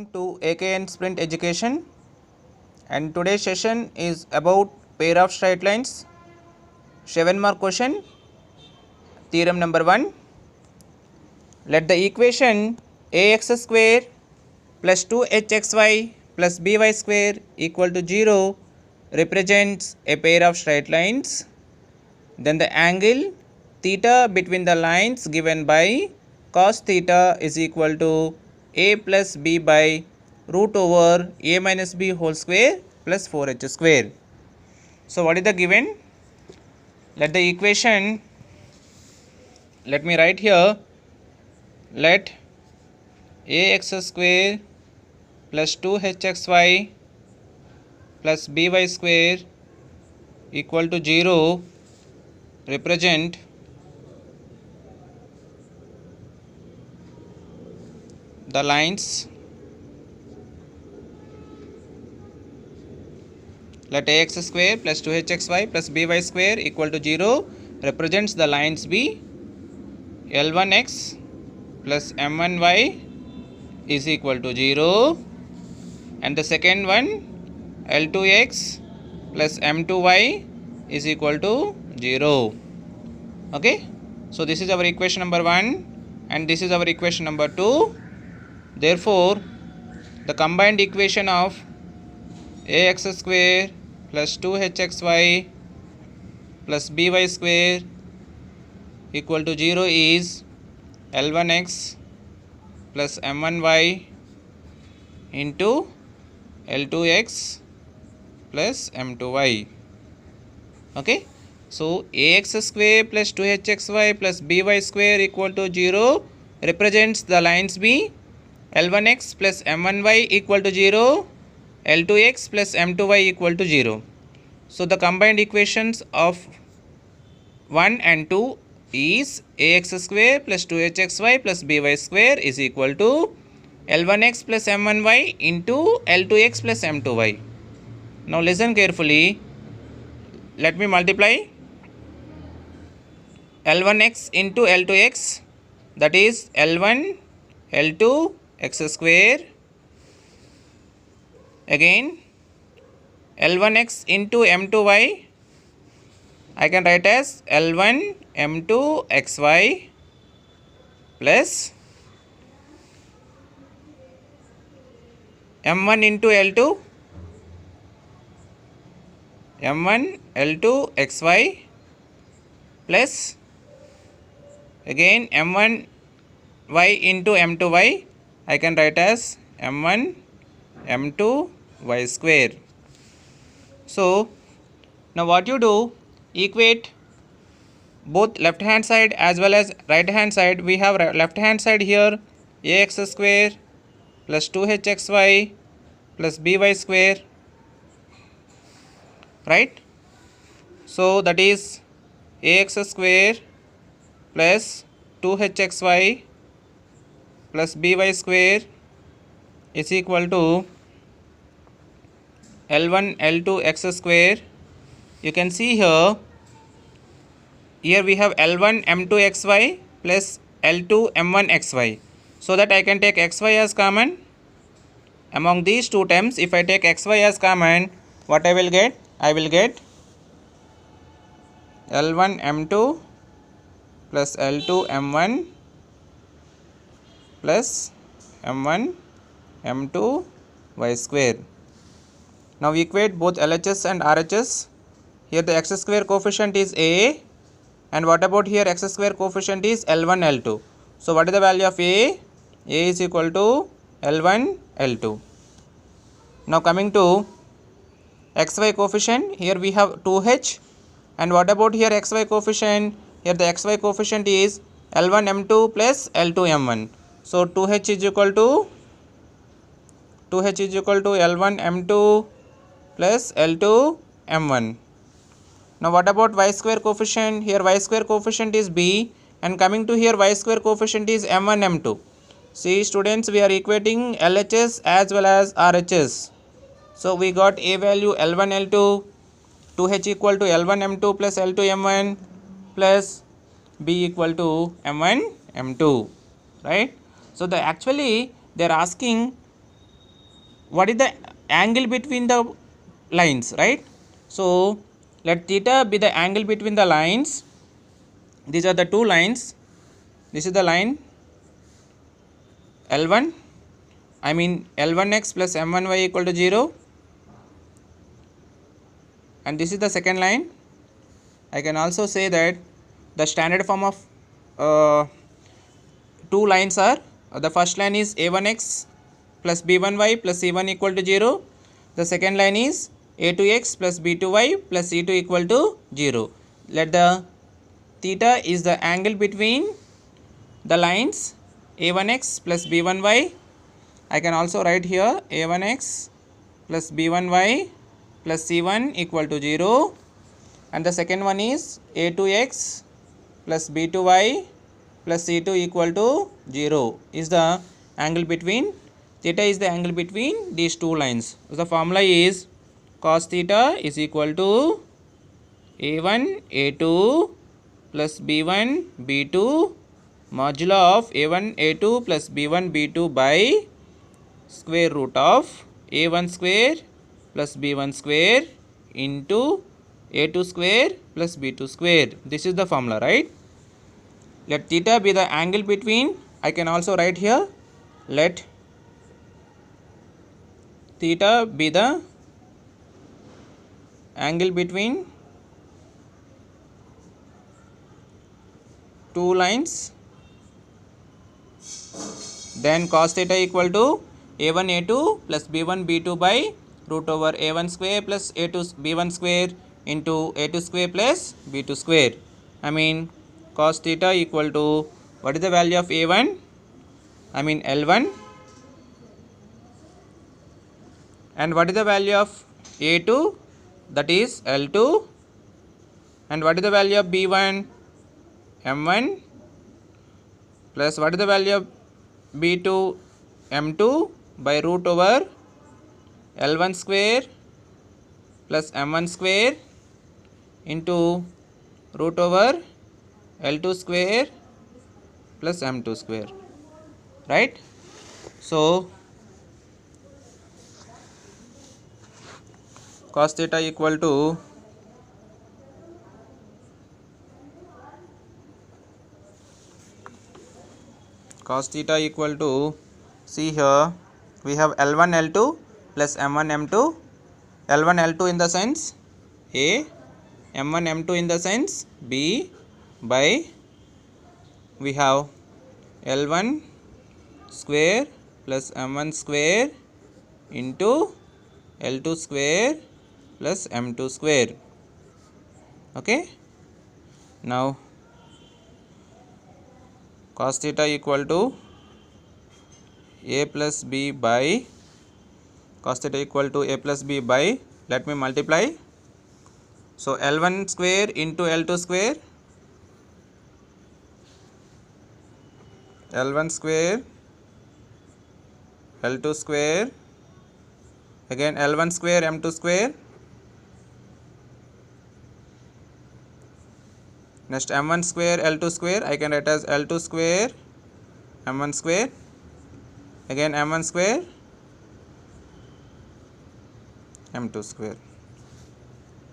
Welcome to AKN Sprint Education, and today's session is about pair of straight lines. 7-mark question. Theorem number 1. Let the equation ax square plus 2hxy plus by square equal to 0 represents a pair of straight lines. Then the angle theta between the lines given by cos theta is equal to a plus b by root over a minus b whole square plus 4h square. So what is the given? Let the equation, let me write here, let ax square plus 2hxy plus by square equal to 0 represent the lines. Let ax square plus 2hxy plus by square equal to 0 represents the lines be L1x plus M1y is equal to 0, and the second one L2x plus M2y is equal to 0. Okay, so this is our equation number 1 and this is our equation number 2. Therefore, the combined equation of ax square plus 2hxy plus by square equal to 0 is L1x plus M1y into L2x plus M2y. Okay, so ax square plus 2hxy plus by square equal to 0 represents the lines be L1x plus M1y equal to 0, L2x plus M2y equal to 0. So the combined equations of 1 and 2 is ax square plus 2hxy plus by square is equal to L1x plus M1y into L2x plus M2y. Now listen carefully. Let me multiply L1x into L2x, that is L1 L2 x square, again L1x into M2y I can write as L1 M2 xy plus M1 into L2 M1 L2 xy plus again M1 y into M2y I can write as M1 M2 y square. So now what you do, equate both left hand side as well as right hand side. We have left hand side here ax square plus 2hxy plus by square, right? So that is ax square plus 2hxy plus by square is equal to L1 L2 x square. You can see here we have L1 M2 xy plus L2 M1 xy, so that I can take xy as common. Among these two terms, if I take xy as common, what I will get? I will get L1 M2 plus L2 M1 plus M1 M2 y square. Now equate both LHS and RHS. Here the x square coefficient is A, and what about here x square coefficient is L1 L2. So what is the value of A? A is equal to L1 L2. Now coming to xy coefficient, here we have 2h, and what about here xy coefficient? Here the xy coefficient is L1 M2 plus L2 M1. So 2h is equal to L1 M2 plus L2 M1. Now what about y square coefficient? Here y square coefficient is B, and coming to here y square coefficient is M1 M2. See students, we are equating LHS as well as RHS. So we got A value L1 L2, 2h equal to L1 M2 plus L2 M1 plus B equal to M1 M2, right? So actually they are asking what is the angle between the lines, right? So let theta be the angle between the lines. These are the two lines. This is the line L1, I mean L1x plus M1y equal to 0, and this is the second line. I can also say that the standard form of two lines are, the first line is a1x plus b1y plus c1 equal to 0. The second line is a2x plus b2y plus c2 equal to 0. Let the theta is the angle between the lines a1x plus b1y. I can also write here a1x plus b1y plus c1 equal to 0, and the second one is a2x plus b2y plus c2 equal to 0 is the angle between, theta is the angle between these two lines. So the formula is cos theta is equal to a1 a2 plus b1 b2 modulo of a1 a2 plus b1 b2 by square root of a1 square plus b1 square into a2 square plus b2 square. This is the formula, right? Let theta be the angle between, I can also write here, let theta be the angle between two lines, then cos theta equal to a1 a2 plus b1 b2 by root over a1 square plus a2 b1 square into a2 square plus b2 square. I mean cos theta equal to, what is the value of a1? I mean L1, and what is the value of a2? That is L2, and what is the value of b1? M1, plus what is the value of b2? M2 by root over L1 square plus M1 square into root over L2 square plus M2 square, right? So cos theta equal to see here we have L1 L2 plus M1 M2, L1 L2 in the sense A, M1 M2 in the sense B, by we have L1 square plus M1 square into L2 square plus M2 square. Okay, now cos theta equal to a plus b by, cos theta equal to a plus b by, let me multiply. So L1 square into L2 square, L1 square, L2 square, again L1 square M2 square, next M1 square L2 square, I can write as L2 square M1 square, again M1 square M2 square.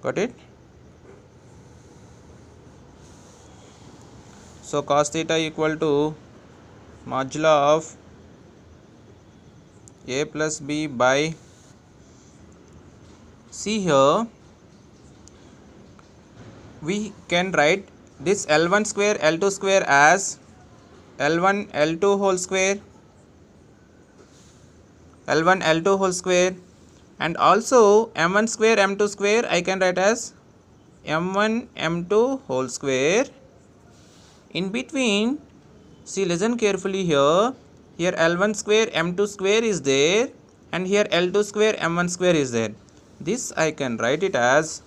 Got it? So cos theta equal to modulo of a plus b by, see here we can write this L1 square L2 square as L1 L2 whole square, L1 L2 whole square, and also M1 square M2 square I can write as M1 M2 whole square. In between, see, listen carefully here, here L1 square M2 square is there, and here L2 square M1 square is there. This I can write it as,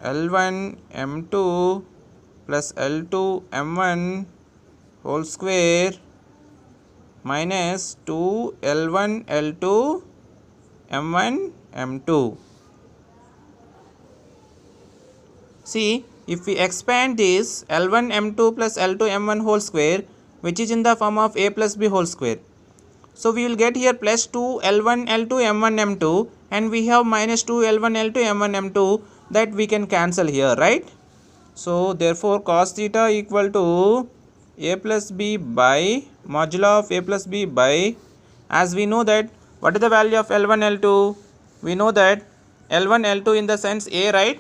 L1 M2 plus L2 M1 whole square minus 2 L1 L2 M1 M2. See, if we expand this L1 M2 plus L2 M1 whole square, which is in the form of a plus b whole square. So we will get here plus 2 L1 L2 M1 M2, and we have minus 2 L1 L2 M1 M2, that we can cancel here, right? So therefore cos theta equal to a plus b by modulo of a plus b by, as we know that what is the value of L1 L2, we know that L1 L2 in the sense a, right?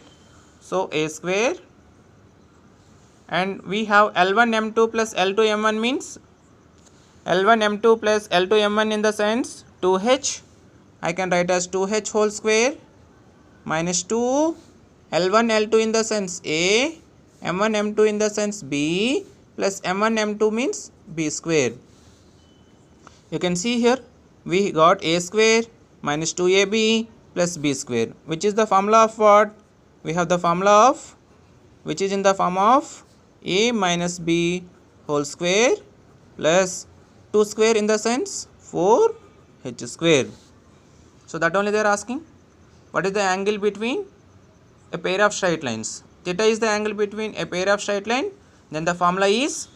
So a square, and we have L1 M2 plus L2 M1 means L1 M2 plus L2 M1 in the sense 2h, I can write as 2h whole square minus 2 L1 L2 in the sense a, M1 M2 in the sense b, plus M1 M2 means b square. You can see here we got a square minus 2ab plus b square, which is the formula of what? We have the formula of, which is in the form of a minus b whole square plus 2 square in the sense 4h square. So that only they are asking. What is the angle between a pair of straight lines? Theta is the angle between a pair of straight line. Then the formula is,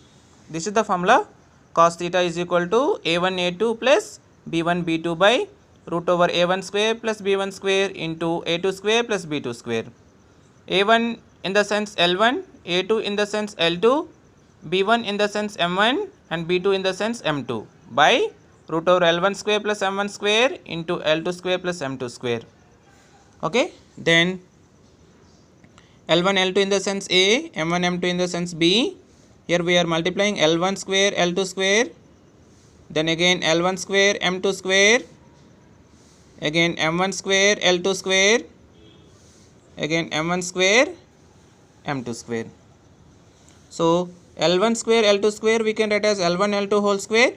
this is the formula, cos theta is equal to a1 a2 plus b1 b2 by root over a1 square plus b1 square into a2 square plus b2 square. a1 in the sense L1, a2 in the sense L2, b1 in the sense m1 and b2 in the sense m2 by root over L1 square plus m1 square into L2 square plus m2 square. Okay, then L1 L2 in the sense a, m1 m2 in the sense b. Here we are multiplying L1 square L2 square, then again L1 square m2 square, again m1 square L2 square, again m1 square m2 square. So L1 square L2 square we can write as L1 L2 whole square,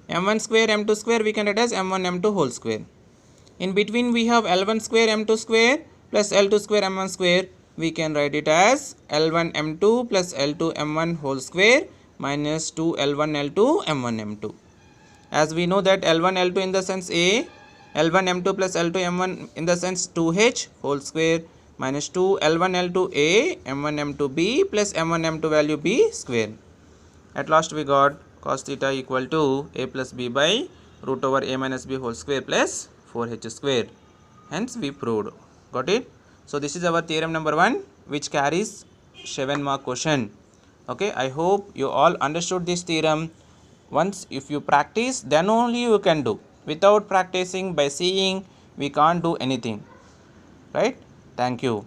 m1 square m2 square we can write as m1 m2 whole square. In between we have L1 square m2 square plus L2 square m1 square, we can write it as L1 m2 plus L2 m1 whole square minus 2 L1 L2 m1 m2. As we know that L1 L2 in the sense a, L1 m2 plus L2 m1 in the sense 2h whole square minus 2 L1 L2 a, m1 m2 b plus m1 m2 value b square. At last we got cos theta equal to a plus b by root over a minus b whole square plus 4h square. Hence we proved. Got it? So this is our theorem number 1, which carries 7 mark question. Okay, I hope you all understood this theorem. Once if you practice, then only you can do. Without practicing, by seeing, we can't do anything. Right? Thank you.